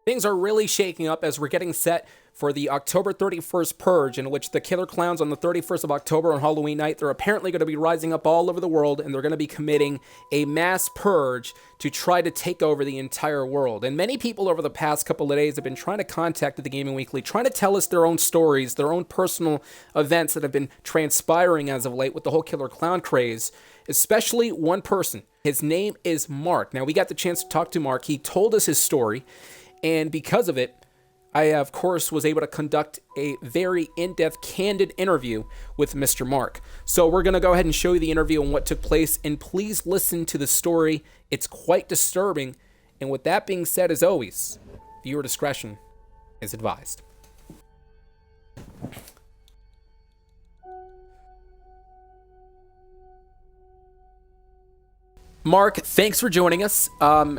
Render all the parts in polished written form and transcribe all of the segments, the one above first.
Things are really shaking up as we're getting set for the October 31st purge, in which the killer clowns on the 31st of October on Halloween night, they're apparently going to be rising up all over the world, and they're going to be committing a mass purge to try to take over the entire world. And many people over the past couple of days have been trying to contact the Gaming Weekly, trying to tell us their own stories, their own personal events that have been transpiring as of late with the whole killer clown craze, especially one person. His name is Mark. Now, we got the chance to talk to Mark. He told us his story. And because of it, I, of course, was able to conduct a very in-depth, candid interview with Mr. Mark. So we're going to go ahead and show you the interview and what took place, and please listen to the story. It's quite disturbing. And with that being said, as always, viewer discretion is advised. Mark, thanks for joining us.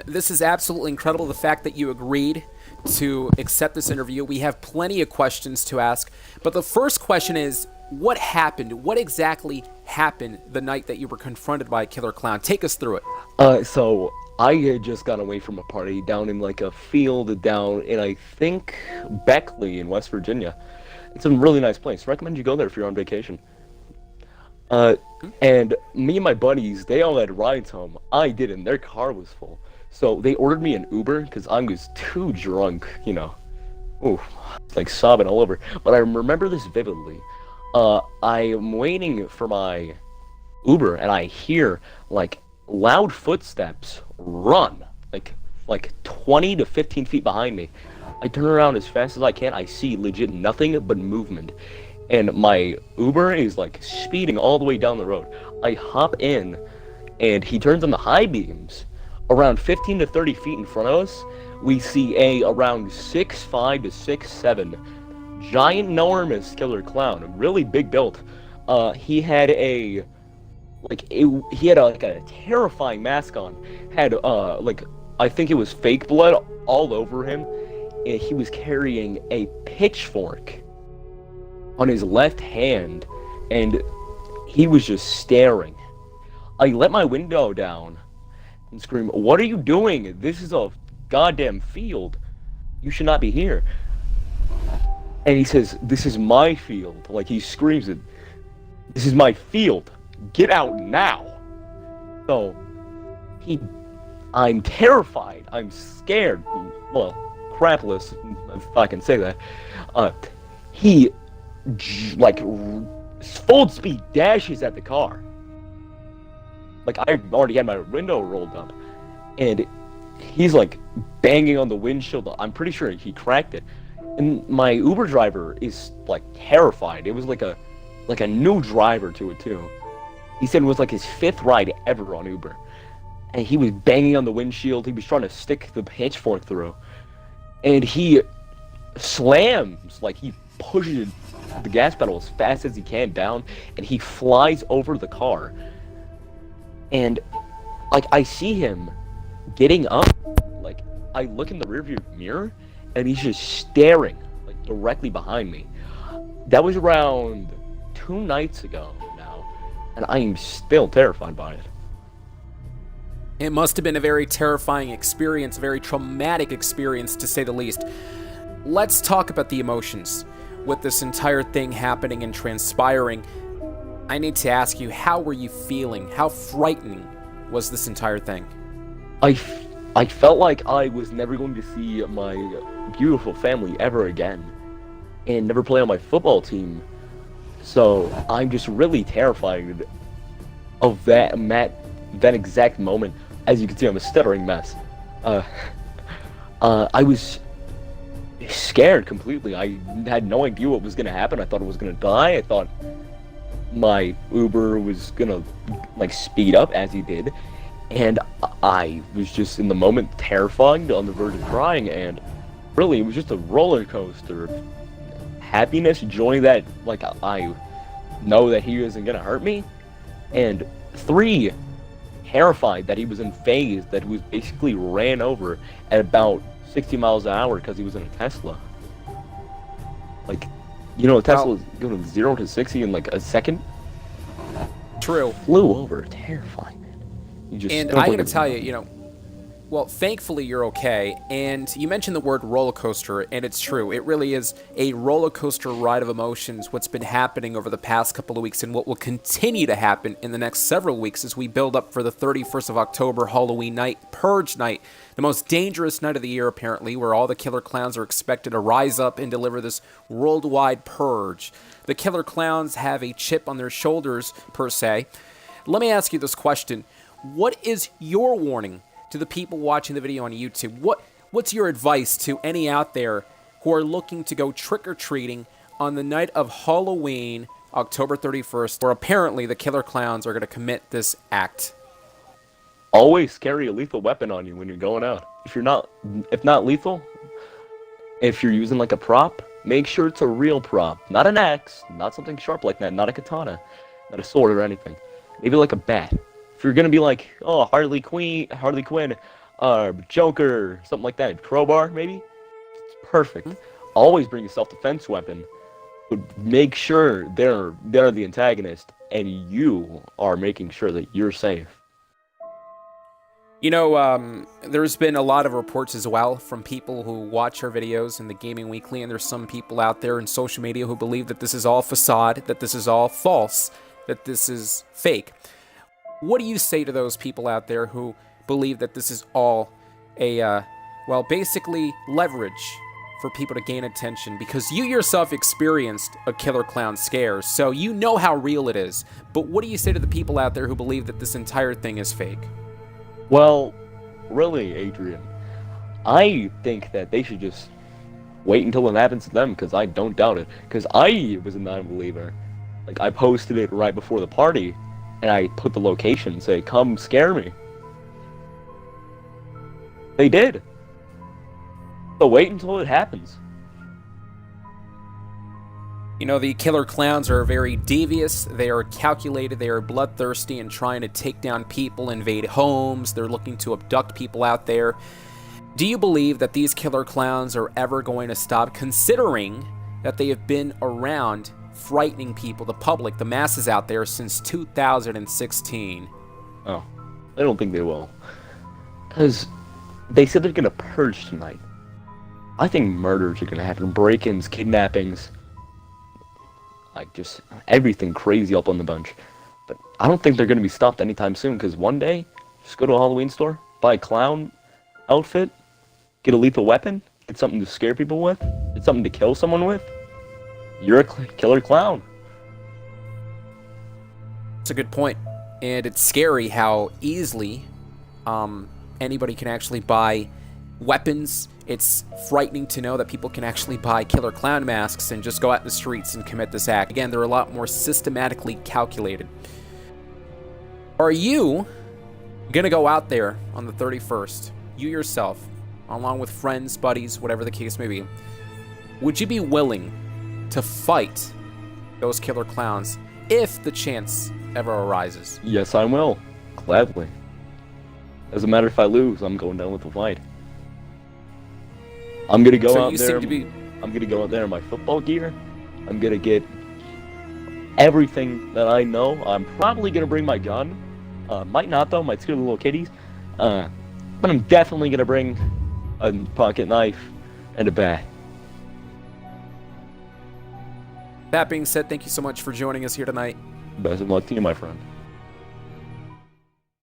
This is absolutely incredible, the fact that you agreed to accept this interview. We have plenty of questions to ask, but the first question is, what happened? What exactly happened the night that you were confronted by a killer clown? Take us through it. So I had just got away from a party down in like a field down in, I think, Beckley in West Virginia. It's a really nice place. Recommend you go there if you're on vacation. And me and my buddies, they all had rides home. I didn't. Their car was full. So they ordered me an Uber because I was too drunk, you know. Ooh, like sobbing all over. But I remember this vividly. I am waiting for my Uber and I hear like loud footsteps run like 20 to 15 feet behind me. I turn around as fast as I can. I see legit nothing but movement. And my Uber is like speeding all the way down the road. I hop in, and he turns on the high beams. Around 15 to 30 feet in front of us, we see a around 6'5" to 6'7", giant, enormous killer clown, really big built. He had a terrifying mask on. Had I think it was fake blood all over him, and he was carrying a pitchfork on his left hand, and he was just staring. I let my window down and scream, "What are you doing? This is a goddamn field. You should not be here." And he says, "This is my field." Like, he screams it. "This is my field. Get out now." So, I'm terrified. I'm scared. Well, crapless, if I can say that. He full speed dashes at the car. Like, I already had my window rolled up, and he's like banging on the windshield. I'm pretty sure he cracked it. And my Uber driver is like terrified. It was like a new driver to it too. He said it was like his 5th ride ever on Uber, and he was banging on the windshield. He was trying to stick the pitchfork through, and he slams, like he pushes the gas pedal as fast as he can down, and he flies over the car. And like, I see him getting up, like I look in the rearview mirror, and he's just staring like directly behind me. That was around 2 nights ago now, and I am still terrified by it. It must have been a very terrifying experience, a very traumatic experience, to say the least. Let's talk about the emotions with this entire thing happening and transpiring. I need to ask you, how were you feeling? How frightening was this entire thing? I felt like I was never going to see my beautiful family ever again, and never play on my football team. So I'm just really terrified of that exact moment. As you can see, I'm a stuttering mess. I was scared completely. I had no idea what was going to happen. I thought I was going to die. I thought my Uber was going to like speed up as he did. And I was just in the moment terrified, on the verge of crying, and really it was just a roller coaster of happiness, joy that like I know that he isn't going to hurt me, and 3, terrified that he was in phase, that he was basically ran over at about 60 miles an hour because he was in a Tesla. Like, you know, a Tesla is going from 0 to 60 in like a second. True. Flew over, terrifying, man. And I gotta tell you, Well, thankfully you're okay. And you mentioned the word roller coaster, and it's true. It really is a roller coaster ride of emotions, what's been happening over the past couple of weeks and what will continue to happen in the next several weeks as we build up for the 31st of October, Halloween night, Purge night, the most dangerous night of the year, apparently, where all the killer clowns are expected to rise up and deliver this worldwide purge. The killer clowns have a chip on their shoulders, per se. Let me ask you this question. What is your warning to the people watching the video on YouTube? What's your advice to any out there who are looking to go trick-or-treating on the night of Halloween, October 31st, where apparently the killer clowns are going to commit this act? Always carry a lethal weapon on you when you're going out. If not lethal, if you're using like a prop, make sure it's a real prop. Not an axe, not something sharp like that, not a katana, not a sword or anything. Maybe like a bat. If you're gonna be like, oh, Harley Quinn, Joker, something like that, crowbar maybe, it's perfect. Always bring a self-defense weapon, but make sure they're the antagonist and you are making sure that you're safe. You know, there's been a lot of reports as well from people who watch our videos in the Gaming Weekly, and there's some people out there in social media who believe that this is all facade, that this is all false, that this is fake. What do you say to those people out there who believe that this is all a, basically leverage for people to gain attention? Because you yourself experienced a killer clown scare, so you know how real it is. But what do you say to the people out there who believe that this entire thing is fake? Well, really, Adrian, I think that they should just wait until it happens to them, because I don't doubt it. Because I was a non-believer. Like, I posted it right before the party, and I put the location and say, come scare me. They did. So wait until it happens. You know, the killer clowns are very devious, they are calculated, they are bloodthirsty and trying to take down people, invade homes, they're looking to abduct people out there. Do you believe that these killer clowns are ever going to stop, considering that they have been around frightening people, the public, the masses out there since 2016? Oh, I don't think they will. Because they said they're going to purge tonight. I think murders are going to happen, break-ins, kidnappings, like just everything crazy up on the bunch. But I don't think they're going to be stopped anytime soon, because one day, just go to a Halloween store, buy a clown outfit, get a lethal weapon, get something to scare people with, get something to kill someone with. You're a killer clown. That's a good point. And it's scary how easily anybody can actually buy weapons. It's frightening to know that people can actually buy killer clown masks and just go out in the streets and commit this act. Again, they're a lot more systematically calculated. Are you going to go out there on the 31st, you yourself, along with friends, buddies, whatever the case may be? Would you be willing to fight those killer clowns if the chance ever arises? Yes, I will. Gladly. As a matter if I lose, I'm going down with the fight. I'm gonna go out there. I'm gonna go out there in my football gear. I'm gonna get everything that I know. I'm probably gonna bring my gun. Might not though. Might scare the little kitties. But I'm definitely gonna bring a pocket knife and a bat. That being said, thank you so much for joining us here tonight. Best of luck to you, my friend.